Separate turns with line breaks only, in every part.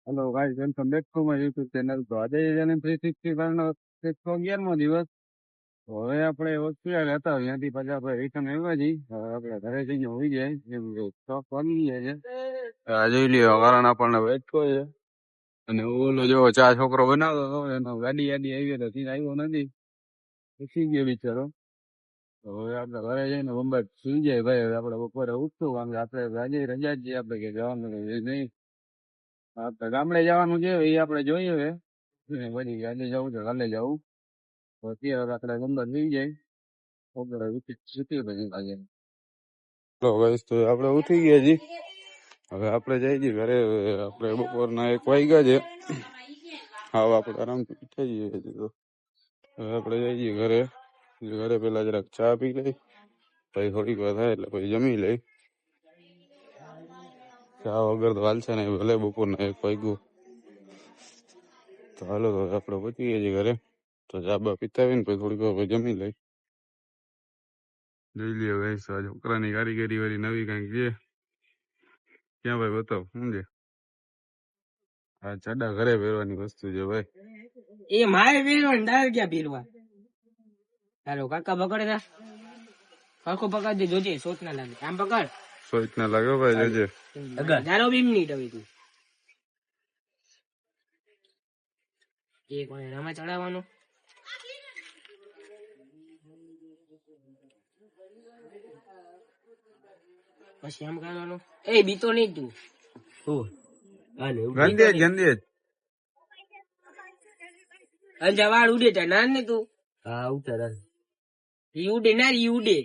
Hello guys, welcome back to my YouTube channel. તો આજે એને 365 નો 111મો દિવસ. તો હવે આપણે હોસ્પિટલ હતા, ત્યાંથી પાછા આપણે રિટર્ન આવ્યા છીએ. હવે આપણે ઘરે જઈને હોઈ જાય એમ કે 6 વાગી ગયા છે. આ જોઈ લ્યો, કારણ આપણને બેઠો છે. અને ઓલો જો ચા છોકરો બનાવતો હતો, એનો ગાડી આવી હતી, આવ્યો નથી, પૂછી ગયો બિચારો. તો હવે આપણે ઘરે જઈને બંબાટ સુઈ જાય. ભાઈ હવે આપણે બપોરે ઉઠશું, કારણ કે આપણે આજે રજા જ છે, આપણે કે જવાનું નહીં. આપણે ગામડે જવાનું છે, એ આપણે જોઈએ હવે. પછી આજે જવું છે, કાલે જવું. તો અત્યારે આપણે નંબર થઈ જાય. સુતી પછી આજે તો આપણે ઉઠી ગયા છીએ. હવે આપણે જઈ છીએ ઘરે. આપણે બપોરના 1 વાગ્યા છે. હા, આપણે આરામથી થઈ જઈએ છીએ. તો હવે આપણે જઈ છીએ ઘરે. ઘરે પેલા જરાક ચા પી લઈ, પછી થોડીક વાર થાય એટલે પછી જમી લઈ. ચા વગર તો હાલશે ને, ભલે બપોરના 1 વાગ્યું. તો હાલો, તો આપણે પહોંચી ગયા છીએ ઘરે. તો ચા બા પીતા આવીને પછી થોડીક વાર પછી જમી લઈ. જોઈ લ્યો ગાઈસ, આ છોકરાની કારીગરી વાળી નવી કઈક છે. ક્યાં ભાઈ બતાવ, શું છે? આ ચાડા ઘરે પહેરવાની વસ્તુ છે ભાઈ.
એ મારે પહેરવાની, તારે ક્યાં પહેરવા? હાલો કાકા પકડે તા, કાકો પકડ દે, જોજે સોચ ના લાગે. આમ પકડ,
સોચ ના લાગે ભાઈ, જોજે.
જારો બીમ નહીં હવે તું. એ કોને રમા ચડાવવાનો? પછી આમ કરવાનું. એ બીતો નહીં તું.
ગંદેજ
વાળ ઉડે તા ના ને તું. હા ઉતર ઈ ઉડે ના, ઈ ઉડે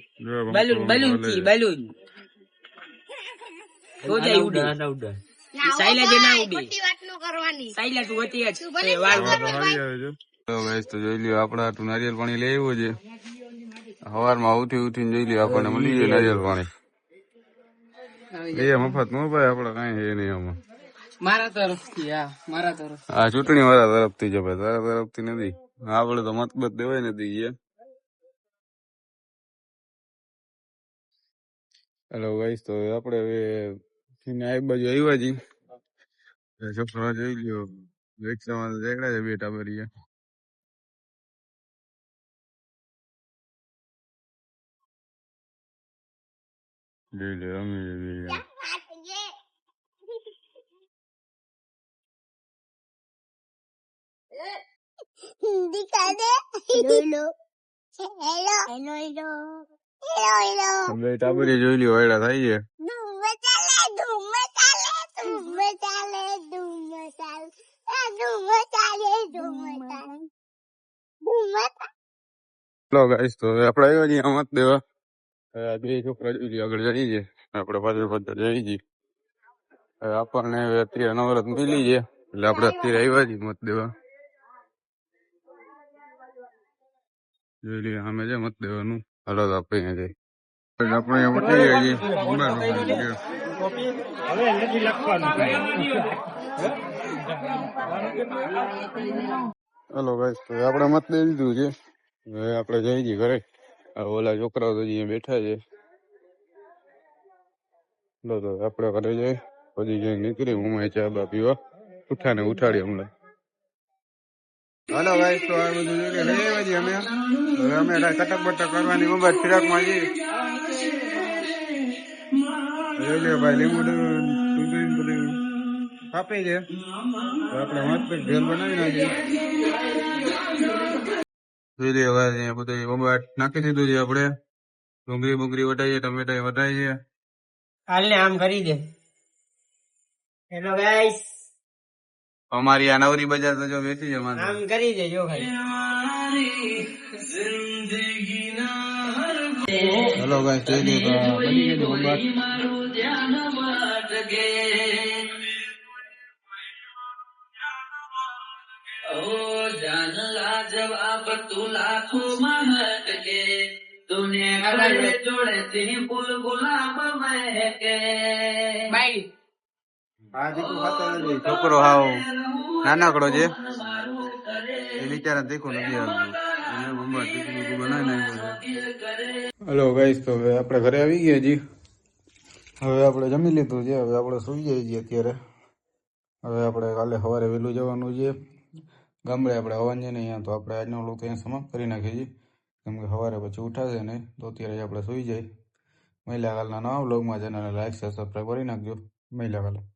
બલૂન, બલૂન થી બલૂન તો જાય ઉડે. સાયલા જે ના ઉડે, સાયલા તું હતી જ વાળ
તો ગાઈસ, તો જોઈ લ્યો, આપણે આટલું નારિયેળ પાણી લઈ આવ્યો છે. સવારમાં ઉઠીને જોઈ લ્યો, આપણને મળી જાય નારિયેળ પાણી. એ મફત નો ભાઈ, આપણે કઈ છે નહીં આમાં.
મારા તરફથી, મારા તરફ.
આ ચૂંટણી વાળા તરફથી છે ભાઈ, તારા તરફથી નથી. આપડે તો મતબત દેવાય નથી ગયા. હેલો ગાઈસ, તો આપણે હવે આ બાજુ આવ્યા છીએ. છોકરા જોઈ લ્યો, રિક્ષામાં દેખડા છે બે ટાબરિયા. જોઈ લ્યો, રમી બે ટાબરી જોઈ લ્યો, વાયડા થાય છે. હેલો ગાઈસ, તો આપણે આવ્યા છીએ મત દેવા. બે છોકરા જોઈ લ્યો, આગળ જઈ છે, આપણે પાછળ જઈ છીએ. હવે આપણને અત્યારે નવરત મિલી છે, એટલે આપણે અત્યારે આવ્યા છીએ મત દેવા. જોઈ લઈએ અમે છે મત દેવાનું. હાલો તો આપણે અહીંયા જઈએ. આપણે અહીંયા પહોંચી ગયા છીએ. હેલો ગાઈસ, તો આપણે મત દઈ દીધું છે. હવે આપણે જઈ છીએ ઘરે. ઓલા છોકરાઓ તો અહીંયા બેઠા છે. લો તો આપણે ઘરે જઈએ, પછી જઈ નીકળી હું ચા બા પીવા. ઉઠાને ઉઠાડી હમણાં. હાલો ગાઈસ, તો આ બધું જોઈ લઈ આવ્યા છીએ અમે. હવે અમે કટક બટક કરવાની મોબાઈલ ફિરાકમાં છીએ. જોઈ લ્યો ભાઈ, લીંબુ બધું કાપે છે. આપણે મસ્ત ભેલ બનાવી નાખીએ. જોઈ લ્યો ભાઈ, અહીંયા બધું મોબાઈલ નાખી દીધું છે આપણે. ડુંગળી બુંગળી વટાઈએ, ટમેટા વટાય છે.
હાલ ને આમ કરી દે. હેલો ગાઈસ,
અમારી આ નવરી બજાર તો જો વેચી છે.
આમ કરી દે જો ખાલી.
હેલો ગાઈસ, જોઈ લ્યો, બની ગયું મોબાઈલ.
जवाब तू लाखों महक के तूने गले जोड़े थी फूल गुलाब महके
બાઈ
આ દીકરો ખાતો નથી. છોકરો હાવ નાનકડો છે, એ બિચારા દેખો નથી આવતું. હેલો ગાઈસ, તો હવે આપણે ઘરે આવી ગયા છીએ. હવે આપણે જમી લીધું છે. હવે આપણે સુઈ જઈએ છીએ અત્યારે. હવે આપણે કાલે સવારે વહેલું જવાનું છે ગામડે. આપણે હવન છે ને અહીંયા, તો આપણે આજનો વ્લોગ અહીંયા સમાપ્ત કરી નાખીએ છીએ, કેમ કે સવારે પછી ઉઠાશે નહીં, તો અત્યારે જ આપણે સૂઈ જાય. મહિલા કાલના નવા વ્લોગમાં ચેનલને લાઈક સબસ્ક્રાઈબ કરી નાખજો. મહિલા કાલે.